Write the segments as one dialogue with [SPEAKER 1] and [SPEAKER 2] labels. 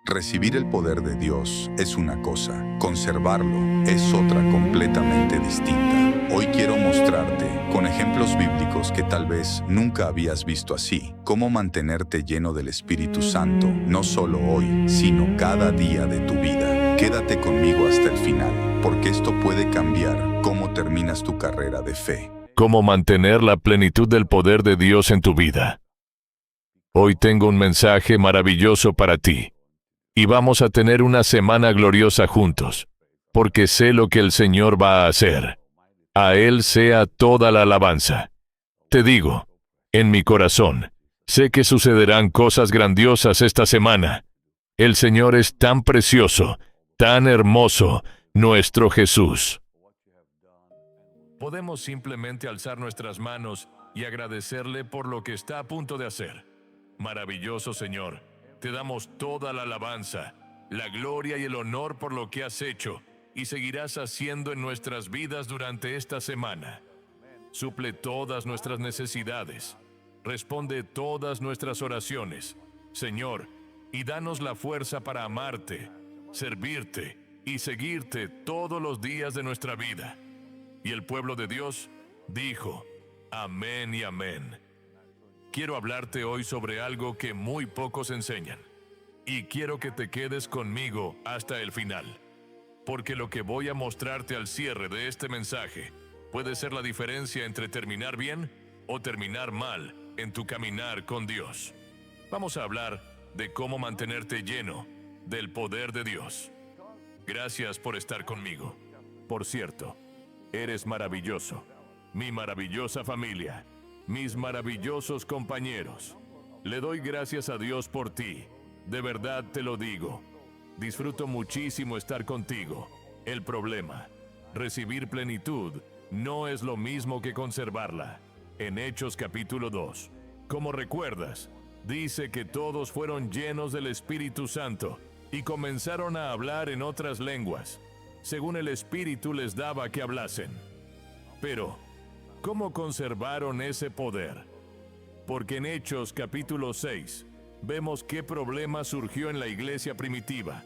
[SPEAKER 1] Recibir el poder de Dios es una cosa, conservarlo es otra completamente distinta. Hoy quiero mostrarte, con ejemplos bíblicos que tal vez nunca habías visto así, cómo mantenerte lleno del Espíritu Santo, no solo hoy, sino cada día de tu vida. Quédate conmigo hasta el final, porque esto puede cambiar cómo terminas tu carrera de fe.
[SPEAKER 2] Cómo mantener la plenitud del poder de Dios en tu vida. Hoy tengo un mensaje maravilloso para ti. Y vamos a tener una semana gloriosa juntos, porque sé lo que el Señor va a hacer. A Él sea toda la alabanza. Te digo, en mi corazón, sé que sucederán cosas grandiosas esta semana. El Señor es tan precioso, tan hermoso, nuestro Jesús. Podemos simplemente alzar nuestras manos y agradecerle por lo que está a punto de hacer. Maravilloso Señor, te damos toda la alabanza, la gloria y el honor por lo que has hecho y seguirás haciendo en nuestras vidas durante esta semana. Suple todas nuestras necesidades, responde todas nuestras oraciones, Señor, y danos la fuerza para amarte, servirte y seguirte todos los días de nuestra vida. Y el pueblo de Dios dijo, amén y amén. Quiero hablarte hoy sobre algo que muy pocos enseñan. Y quiero que te quedes conmigo hasta el final. Porque lo que voy a mostrarte al cierre de este mensaje puede ser la diferencia entre terminar bien o terminar mal en tu caminar con Dios. Vamos a hablar de cómo mantenerte lleno del poder de Dios. Gracias por estar conmigo. Por cierto, eres maravilloso. Mi maravillosa familia. Mis maravillosos compañeros. Le doy gracias a Dios por ti. De verdad te lo digo. Disfruto muchísimo estar contigo. El problema, recibir plenitud, no es lo mismo que conservarla. En Hechos capítulo 2, como recuerdas, dice que todos fueron llenos del Espíritu Santo y comenzaron a hablar en otras lenguas, según el Espíritu les daba que hablasen. Pero, ¿cómo conservaron ese poder? Porque en Hechos capítulo 6 vemos qué problema surgió en la iglesia primitiva.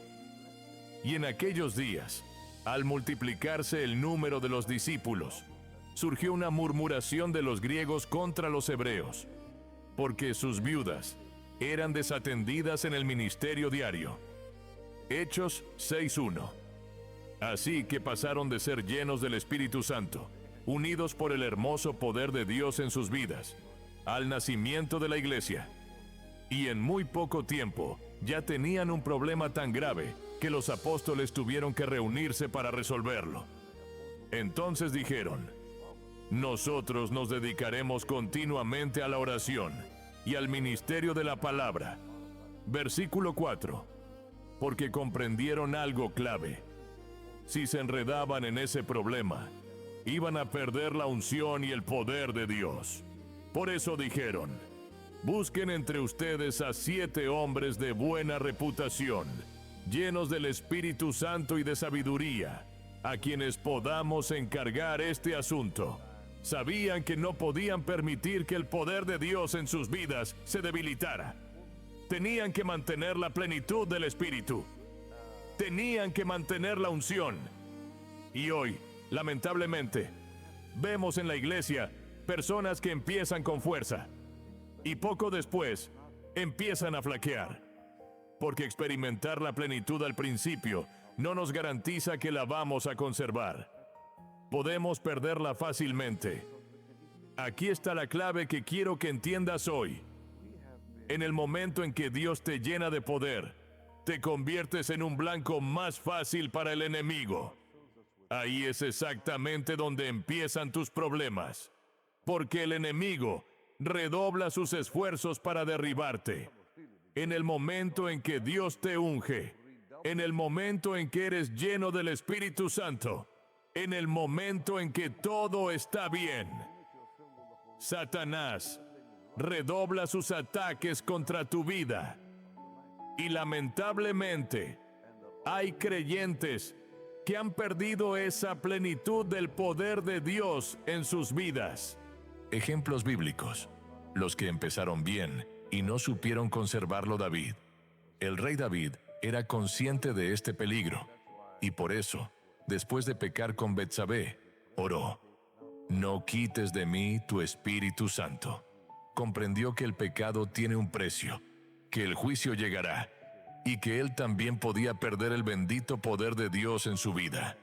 [SPEAKER 2] Y en aquellos días, al multiplicarse el número de los discípulos, surgió una murmuración de los griegos contra los hebreos, porque sus viudas eran desatendidas en el ministerio diario. Hechos 6:1. Así que pasaron de ser llenos del Espíritu Santo, unidos por el hermoso poder de Dios en sus vidas, al nacimiento de la iglesia. Y en muy poco tiempo ya tenían un problema tan grave que los apóstoles tuvieron que reunirse para resolverlo. Entonces dijeron, nosotros nos dedicaremos continuamente a la oración y al ministerio de la palabra. Versículo 4. Porque comprendieron algo clave. Si se enredaban en ese problema, iban a perder la unción y el poder de Dios. Por eso dijeron, busquen entre ustedes a 7 hombres de buena reputación, llenos del Espíritu Santo y de sabiduría, a quienes podamos encargar este asunto. Sabían que no podían permitir que el poder de Dios en sus vidas se debilitara. Tenían que mantener la plenitud del Espíritu. Tenían que mantener la unción. Y hoy, lamentablemente, vemos en la iglesia personas que empiezan con fuerza y poco después empiezan a flaquear. Porque experimentar la plenitud al principio no nos garantiza que la vamos a conservar. Podemos perderla fácilmente. Aquí está la clave que quiero que entiendas hoy. En el momento en que Dios te llena de poder, te conviertes en un blanco más fácil para el enemigo. Ahí es exactamente donde empiezan tus problemas, porque el enemigo redobla sus esfuerzos para derribarte. En el momento en que Dios te unge, en el momento en que eres lleno del Espíritu Santo, en el momento en que todo está bien, Satanás redobla sus ataques contra tu vida. Y lamentablemente, hay creyentes que han perdido esa plenitud del poder de Dios en sus vidas. Ejemplos bíblicos. Los que empezaron bien y no supieron conservarlo. David. El rey David era consciente de este peligro, y por eso, después de pecar con Betsabé, oró: «No quites de mí tu Espíritu Santo». Comprendió que el pecado tiene un precio, que el juicio llegará, y que él también podía perder el bendito poder de Dios en su vida.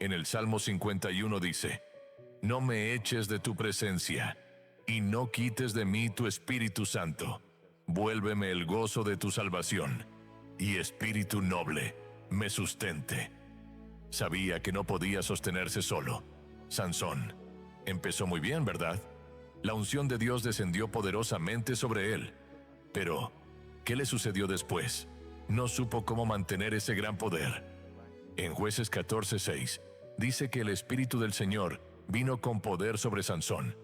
[SPEAKER 2] En el Salmo 51 dice: «No me eches de tu presencia, y no quites de mí tu Espíritu Santo. Vuélveme el gozo de tu salvación, y espíritu noble me sustente». Sabía que no podía sostenerse solo. Sansón empezó muy bien, ¿verdad? La unción de Dios descendió poderosamente sobre él. Pero, ¿qué le sucedió después? No supo cómo mantener ese gran poder. En Jueces 14:6 dice que el Espíritu del Señor vino con poder sobre Sansón,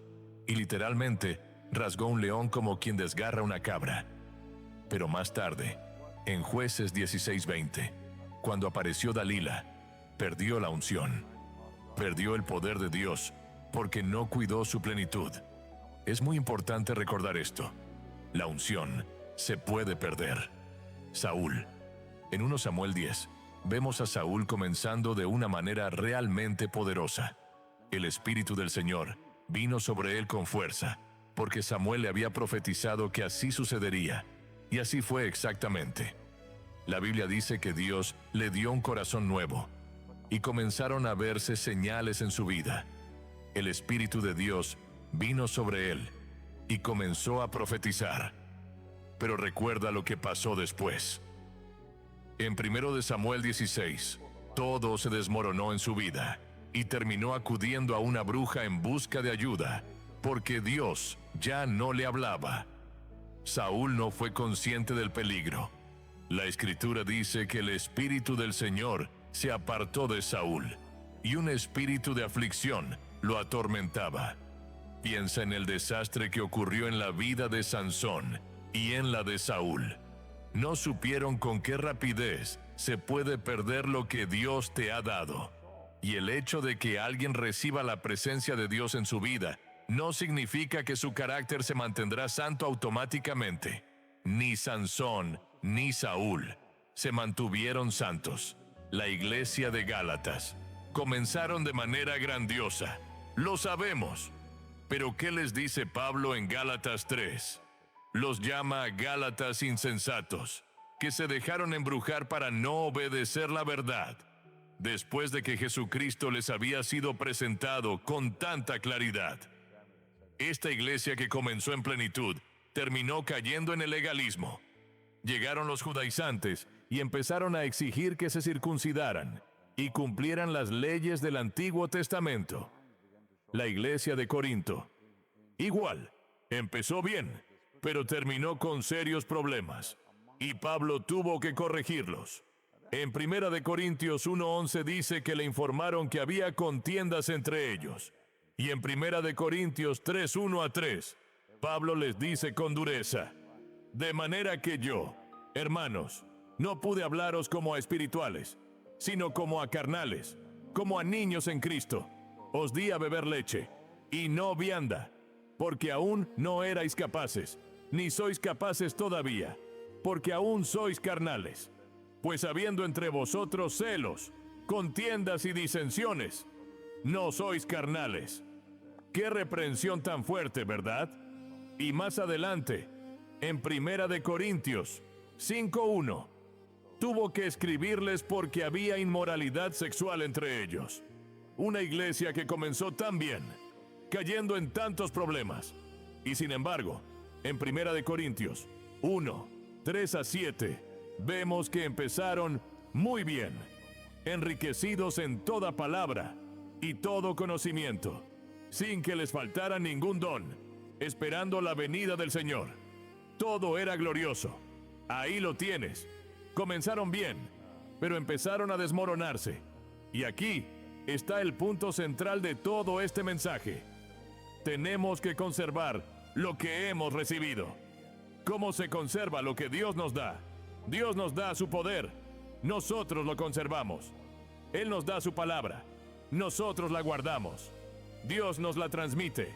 [SPEAKER 2] y literalmente rasgó un león como quien desgarra una cabra. Pero más tarde, en Jueces 16:20, cuando apareció Dalila, perdió la unción. Perdió el poder de Dios porque no cuidó su plenitud. Es muy importante recordar esto. La unción se puede perder. Saúl. En 1 Samuel 10, vemos a Saúl comenzando de una manera realmente poderosa. El Espíritu del Señor vino sobre él con fuerza, porque Samuel le había profetizado que así sucedería, y así fue exactamente. La Biblia dice que Dios le dio un corazón nuevo, y comenzaron a verse señales en su vida. El Espíritu de Dios vino sobre él, y comenzó a profetizar. Pero recuerda lo que pasó después. En 1 Samuel 16, todo se desmoronó en su vida, y terminó acudiendo a una bruja en busca de ayuda, porque Dios ya no le hablaba. Saúl no fue consciente del peligro. La Escritura dice que el Espíritu del Señor se apartó de Saúl, y un espíritu de aflicción lo atormentaba. Piensa en el desastre que ocurrió en la vida de Sansón y en la de Saúl. No supieron con qué rapidez se puede perder lo que Dios te ha dado. Y el hecho de que alguien reciba la presencia de Dios en su vida no significa que su carácter se mantendrá santo automáticamente. Ni Sansón ni Saúl se mantuvieron santos. La iglesia de Gálatas comenzaron de manera grandiosa. Lo sabemos. Pero ¿qué les dice Pablo en Gálatas 3? Los llama Gálatas insensatos, que se dejaron embrujar para no obedecer la verdad, después de que Jesucristo les había sido presentado con tanta claridad. Esta iglesia que comenzó en plenitud, terminó cayendo en el legalismo. Llegaron los judaizantes y empezaron a exigir que se circuncidaran y cumplieran las leyes del Antiguo Testamento. La iglesia de Corinto, igual, empezó bien, pero terminó con serios problemas, y Pablo tuvo que corregirlos. En 1 Corintios 1:11 dice que le informaron que había contiendas entre ellos, y en 1 Corintios 3:1-3, Pablo les dice con dureza: «De manera que yo, hermanos, no pude hablaros como a espirituales, sino como a carnales, como a niños en Cristo. Os di a beber leche, y no vianda, porque aún no erais capaces, ni sois capaces todavía, porque aún sois carnales. Pues habiendo entre vosotros celos, contiendas y disensiones, no sois carnales». Qué reprensión tan fuerte, ¿verdad? Y más adelante, en 1 Corintios 5:1, tuvo que escribirles porque había inmoralidad sexual entre ellos. Una iglesia que comenzó tan bien, cayendo en tantos problemas. Y sin embargo, en 1 Corintios 1:3-7, vemos que empezaron muy bien, enriquecidos en toda palabra y todo conocimiento, sin que les faltara ningún don, esperando la venida del Señor. Todo era glorioso. Ahí lo tienes. Comenzaron bien, pero empezaron a desmoronarse. Y aquí está el punto central de todo este mensaje. Tenemos que conservar lo que hemos recibido. ¿Cómo se conserva lo que Dios nos da? Dios nos da su poder. Nosotros lo conservamos. Él nos da su palabra. Nosotros la guardamos. Dios nos la transmite.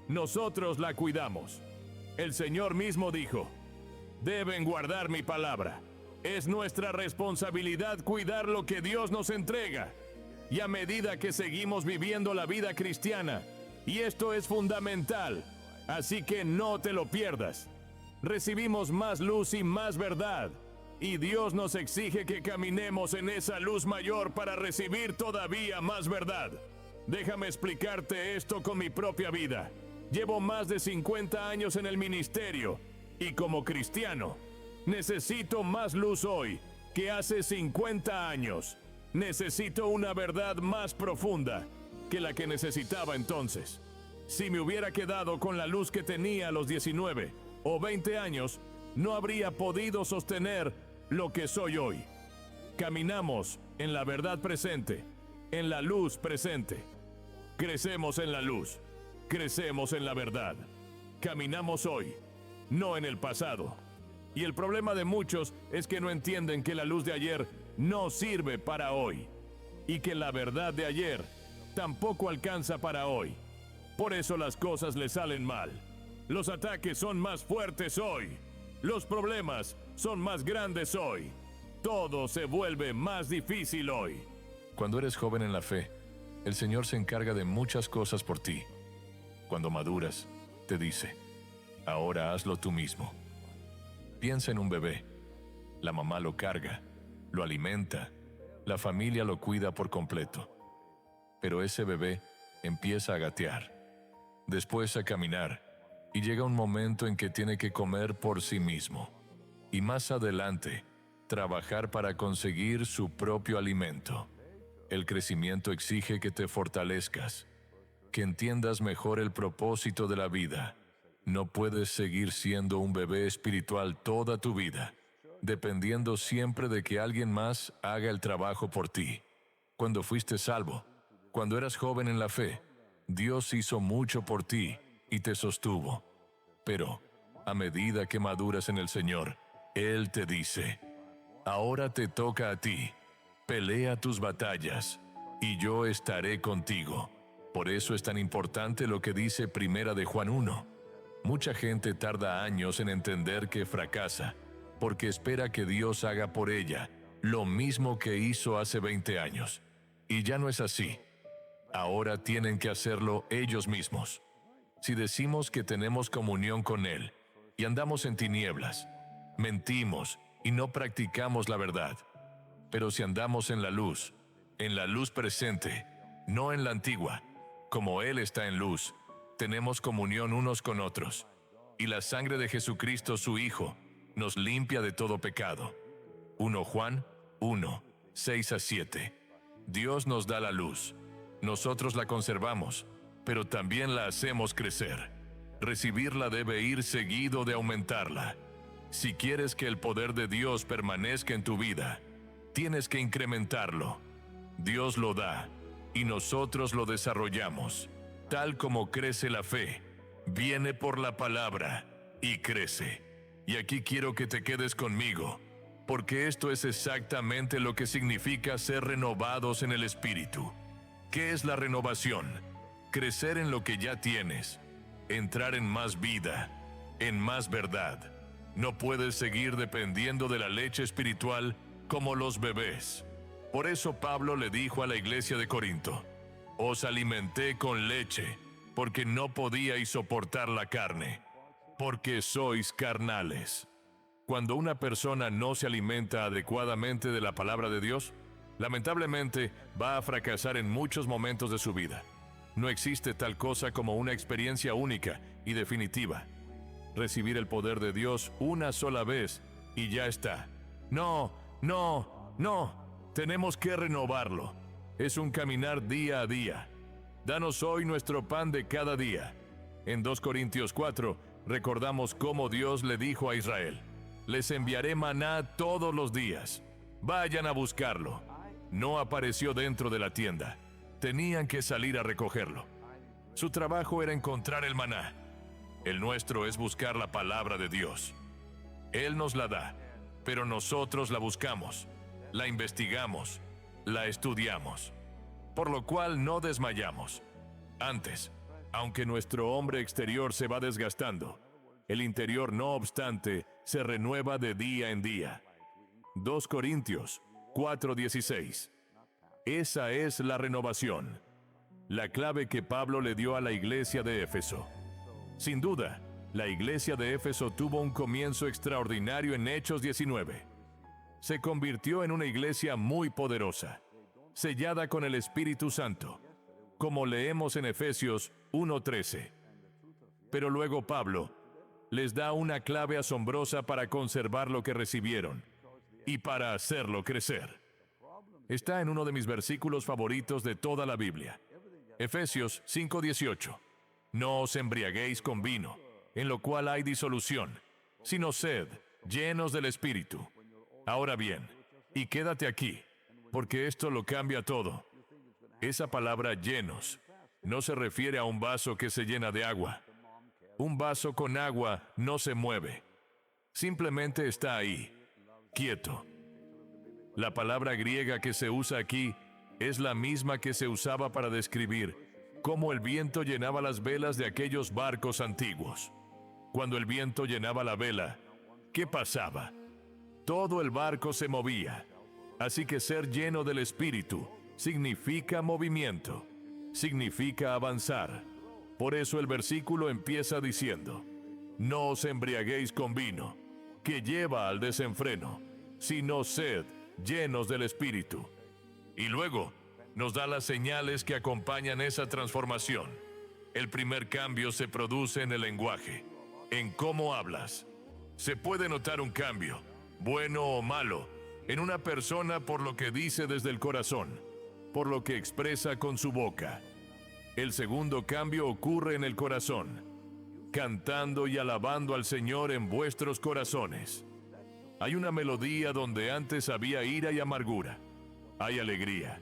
[SPEAKER 2] Nosotros la cuidamos. El Señor mismo dijo: «Deben guardar mi palabra». Es nuestra responsabilidad cuidar lo que Dios nos entrega. Y a medida que seguimos viviendo la vida cristiana, y esto es fundamental, así que no te lo pierdas. Recibimos más luz y más verdad, y Dios nos exige que caminemos en esa luz mayor para recibir todavía más verdad. Déjame explicarte esto con mi propia vida. Llevo más de 50 años en el ministerio, y como cristiano, necesito más luz hoy que hace 50 años. Necesito una verdad más profunda que la que necesitaba entonces. Si me hubiera quedado con la luz que tenía a los 19 o 20 años, no habría podido sostener lo que soy hoy. Caminamos en la verdad presente, en la luz presente. Crecemos en la luz, crecemos en la verdad. Caminamos hoy, no en el pasado. Y el problema de muchos es que no entienden que la luz de ayer no sirve para hoy, y que la verdad de ayer tampoco alcanza para hoy. Por eso las cosas les salen mal. Los ataques son más fuertes hoy. Los problemas son más grandes hoy. Todo se vuelve más difícil hoy. Cuando eres joven en la fe, el Señor se encarga de muchas cosas por ti. Cuando maduras, te dice, ahora hazlo tú mismo. Piensa en un bebé. La mamá lo carga, lo alimenta, la familia lo cuida por completo. Pero ese bebé empieza a gatear, después a caminar, y llega un momento en que tiene que comer por sí mismo. Y más adelante, trabajar para conseguir su propio alimento. El crecimiento exige que te fortalezcas, que entiendas mejor el propósito de la vida. No puedes seguir siendo un bebé espiritual toda tu vida, dependiendo siempre de que alguien más haga el trabajo por ti. Cuando fuiste salvo, cuando eras joven en la fe, Dios hizo mucho por ti y te sostuvo. Pero, a medida que maduras en el Señor, Él te dice, ahora te toca a ti, pelea tus batallas, y yo estaré contigo. Por eso es tan importante lo que dice Primera de Juan 1. Mucha gente tarda años en entender que fracasa, porque espera que Dios haga por ella lo mismo que hizo hace 20 años. Y ya no es así. Ahora tienen que hacerlo ellos mismos. Si decimos que tenemos comunión con Él y andamos en tinieblas, mentimos y no practicamos la verdad. Pero si andamos en la luz presente, no en la antigua, como Él está en luz, tenemos comunión unos con otros, y la sangre de Jesucristo su Hijo nos limpia de todo pecado. 1 Juan 1, 6-7. Dios nos da la luz. Nosotros la conservamos, pero también la hacemos crecer. Recibirla debe ir seguido de aumentarla. Si quieres que el poder de Dios permanezca en tu vida, tienes que incrementarlo. Dios lo da, y nosotros lo desarrollamos. Tal como crece la fe, viene por la palabra y crece. Y aquí quiero que te quedes conmigo, porque esto es exactamente lo que significa ser renovados en el Espíritu. ¿Qué es la renovación? Crecer en lo que ya tienes, entrar en más vida, en más verdad. No puedes seguir dependiendo de la leche espiritual como los bebés. Por eso Pablo le dijo a la iglesia de Corinto, os alimenté con leche, porque no podíais soportar la carne, porque sois carnales. Cuando una persona no se alimenta adecuadamente de la palabra de Dios, lamentablemente va a fracasar en muchos momentos de su vida. No existe tal cosa como una experiencia única y definitiva. Recibir el poder de Dios una sola vez y ya está. No. Tenemos que renovarlo. Es un caminar día a día. Danos hoy nuestro pan de cada día. En 2 Corintios 4 recordamos cómo Dios le dijo a Israel, les enviaré maná todos los días. Vayan a buscarlo. No apareció dentro de la tienda. Tenían que salir a recogerlo. Su trabajo era encontrar el maná. El nuestro es buscar la palabra de Dios. Él nos la da, pero nosotros la buscamos, la investigamos, la estudiamos, por lo cual no desmayamos. Antes, aunque nuestro hombre exterior se va desgastando, el interior no obstante se renueva de día en día. 2 Corintios 4:16. Esa es la renovación, la clave que Pablo le dio a la iglesia de Éfeso. Sin duda, la iglesia de Éfeso tuvo un comienzo extraordinario en Hechos 19. Se convirtió en una iglesia muy poderosa, sellada con el Espíritu Santo, como leemos en Efesios 1:13. Pero luego Pablo les da una clave asombrosa para conservar lo que recibieron y para hacerlo crecer. Está en uno de mis versículos favoritos de toda la Biblia. Efesios 5:18. No os embriaguéis con vino, en lo cual hay disolución, sino sed llenos del Espíritu. Ahora bien, y quédate aquí, porque esto lo cambia todo. Esa palabra llenos no se refiere a un vaso que se llena de agua. Un vaso con agua no se mueve. Simplemente está ahí, quieto. La palabra griega que se usa aquí es la misma que se usaba para describir cómo el viento llenaba las velas de aquellos barcos antiguos. Cuando el viento llenaba la vela, ¿qué pasaba? Todo el barco se movía. Así que ser lleno del Espíritu significa movimiento, significa avanzar. Por eso el versículo empieza diciendo: no os embriaguéis con vino, que lleva al desenfreno, sino sed llenos del Espíritu. Y luego nos da las señales que acompañan esa transformación. El primer cambio se produce en el lenguaje, en cómo hablas. Se puede notar un cambio, bueno o malo, en una persona por lo que dice desde el corazón, por lo que expresa con su boca. El segundo cambio ocurre en el corazón, cantando y alabando al Señor en vuestros corazones. Hay una melodía donde antes había ira y amargura. Hay alegría.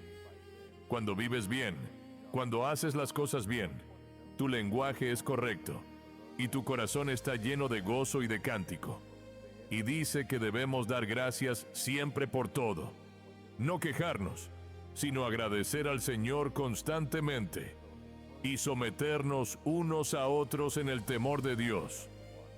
[SPEAKER 2] Cuando vives bien, cuando haces las cosas bien, tu lenguaje es correcto y tu corazón está lleno de gozo y de cántico. Y dice que debemos dar gracias siempre por todo. No quejarnos, sino agradecer al Señor constantemente y someternos unos a otros en el temor de Dios.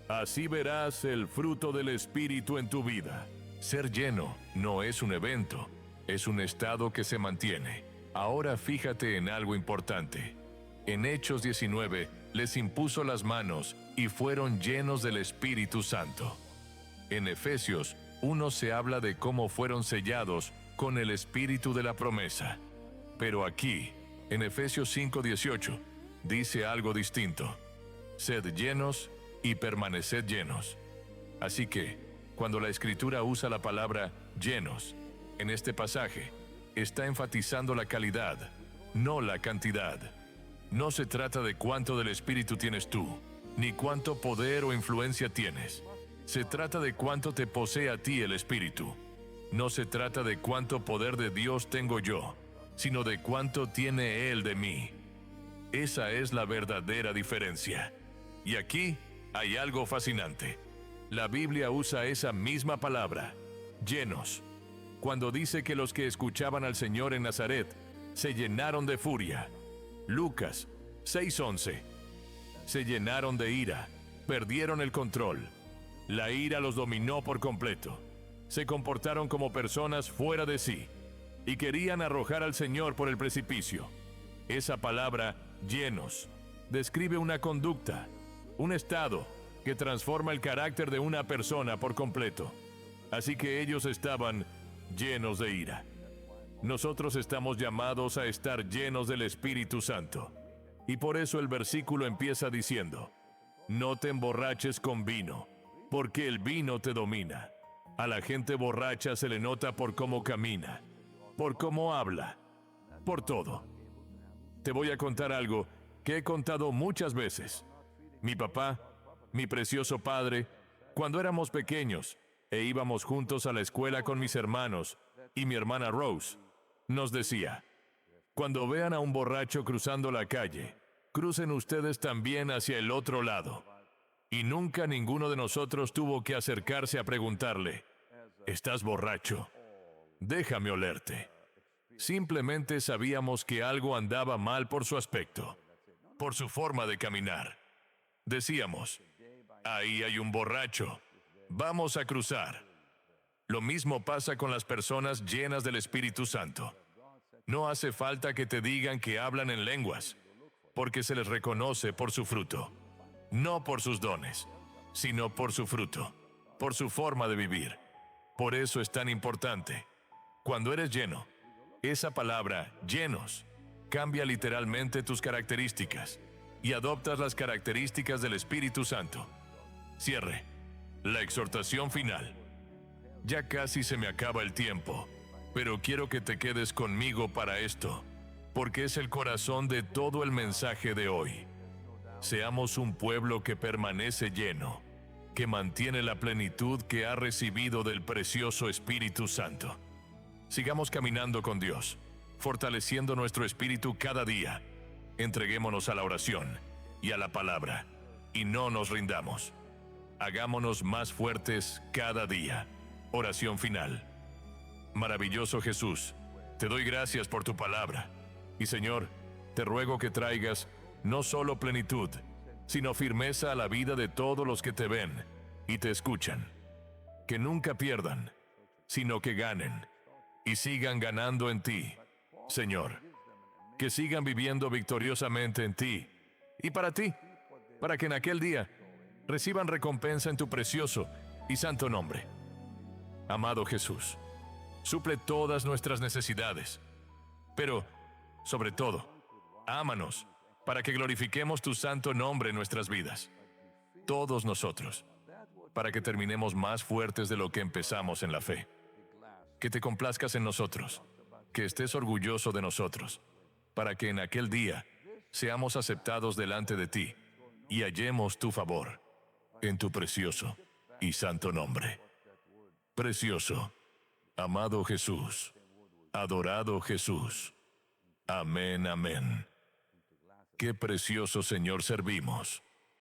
[SPEAKER 2] Así verás el fruto del Espíritu en tu vida. Ser lleno no es un evento, es un estado que se mantiene. Ahora fíjate en algo importante. En Hechos 19 les impuso las manos y fueron llenos del Espíritu Santo. En Efesios 1 se habla de cómo fueron sellados con el Espíritu de la promesa. Pero aquí, en Efesios 5:18, dice algo distinto. Sed llenos y permaneced llenos. Así que, cuando la Escritura usa la palabra llenos, en este pasaje, está enfatizando la calidad, no la cantidad. No se trata de cuánto del Espíritu tienes tú, ni cuánto poder o influencia tienes. Se trata de cuánto te posee a ti el Espíritu. No se trata de cuánto poder de Dios tengo yo, sino de cuánto tiene Él de mí. Esa es la verdadera diferencia. Y aquí hay algo fascinante. La Biblia usa esa misma palabra, llenos, cuando dice que los que escuchaban al Señor en Nazaret se llenaron de furia. Lucas 6:11. Se llenaron de ira, perdieron el control. La ira los dominó por completo. Se comportaron como personas fuera de sí y querían arrojar al Señor por el precipicio. Esa palabra, llenos, describe una conducta, un estado que transforma el carácter de una persona por completo. Así que ellos estaban llenos de ira. Nosotros estamos llamados a estar llenos del Espíritu Santo. Y por eso el versículo empieza diciendo: no te emborraches con vino, porque el vino te domina. A la gente borracha se le nota por cómo camina, por cómo habla, por todo. Te voy a contar algo que he contado muchas veces. Mi papá, mi precioso padre, cuando éramos pequeños e íbamos juntos a la escuela con mis hermanos y mi hermana Rose, nos decía: cuando vean a un borracho cruzando la calle, crucen ustedes también hacia el otro lado. Y nunca ninguno de nosotros tuvo que acercarse a preguntarle: ¿estás borracho? Déjame olerte. Simplemente sabíamos que algo andaba mal por su aspecto, por su forma de caminar. Decíamos: ahí hay un borracho, vamos a cruzar. Lo mismo pasa con las personas llenas del Espíritu Santo. No hace falta que te digan que hablan en lenguas, porque se les reconoce por su fruto. No por sus dones, sino por su fruto, por su forma de vivir. Por eso es tan importante. Cuando eres lleno, esa palabra, llenos, cambia literalmente tus características y adoptas las características del Espíritu Santo. Cierre. La exhortación final. Ya casi se me acaba el tiempo, pero quiero que te quedes conmigo para esto, porque es el corazón de todo el mensaje de hoy. Seamos un pueblo que permanece lleno, que mantiene la plenitud que ha recibido del precioso Espíritu Santo. Sigamos caminando con Dios, fortaleciendo nuestro espíritu cada día. Entreguémonos a la oración y a la palabra, y no nos rindamos. Hagámonos más fuertes cada día. Oración final. Maravilloso Jesús, te doy gracias por tu palabra. Y Señor, te ruego que traigas no solo plenitud, sino firmeza a la vida de todos los que te ven y te escuchan. Que nunca pierdan, sino que ganen y sigan ganando en ti, Señor. Que sigan viviendo victoriosamente en ti y para ti, para que en aquel día reciban recompensa en tu precioso y santo nombre. Amado Jesús, suple todas nuestras necesidades, pero, sobre todo, ámanos para que glorifiquemos tu santo nombre en nuestras vidas. Todos nosotros, para que terminemos más fuertes de lo que empezamos en la fe. Que te complazcas en nosotros, que estés orgulloso de nosotros, para que en aquel día seamos aceptados delante de ti y hallemos tu favor, en tu precioso y santo nombre. Precioso, amado Jesús, adorado Jesús. Amén, amén. Qué precioso Señor servimos.